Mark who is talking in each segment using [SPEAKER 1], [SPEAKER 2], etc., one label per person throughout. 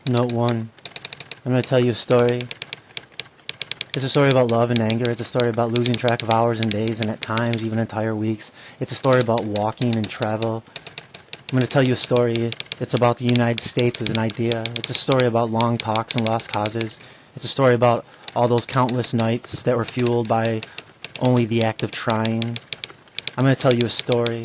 [SPEAKER 1] Note 1. I'm going to tell you a story. It's a story about love and anger. It's a story about losing track of hours and days and at times even entire weeks. It's a story about walking and travel. I'm going to tell you a story. It's about the United States as an idea. It's a story about long talks and lost causes. It's a story about all those countless nights that were fueled by only the act of trying. I'm going to tell you a story.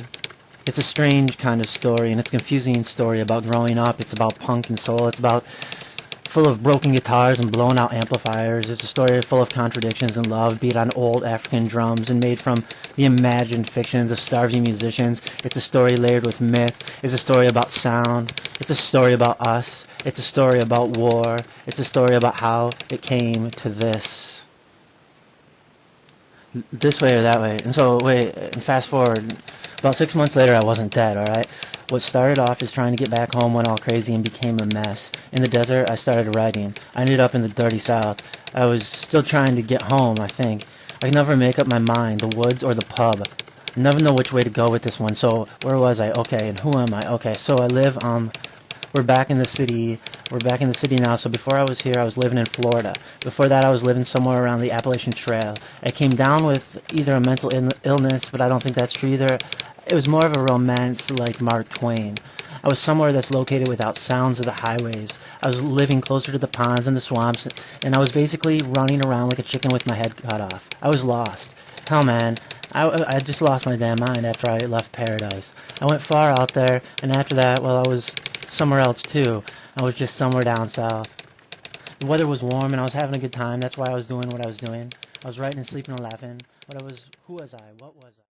[SPEAKER 1] It's a strange kind of story, and it's a confusing story about growing up. It's about punk and soul. It's about full of broken guitars and blown out amplifiers. It's a story full of contradictions and love, beat on old African drums and made from the imagined fictions of starving musicians. It's a story layered with myth. It's a story about sound. It's a story about us. It's a story about war. It's a story about how it came to this way or that way. And so, and fast forward. About 6 months later, I wasn't dead, alright? What started off as trying to get back home went all crazy and became a mess. In the desert, I started writing. I ended up in the dirty south. I was still trying to get home, I think. I could never make up my mind, the woods or the pub. I never know which way to go with this one. So, where was I? Okay, and who am I? Okay, so I live, we're back in the city. We're back in the city now. So before I was here, I was living in Florida. Before that, I was living somewhere around the Appalachian Trail. I came down with either a mental illness, but I don't think that's true either. It was more of a romance like Mark Twain. I was somewhere that's located without sounds of the highways. I was living closer to the ponds and the swamps, and I was basically running around like a chicken with my head cut off. I was lost. Hell, man, I just lost my damn mind after I left paradise. I went far out there, and after that, well, I was somewhere else too. I was just somewhere down south. The weather was warm, and I was having a good time. That's why I was doing what I was doing. I was writing and sleeping and laughing. But who was I? What was I?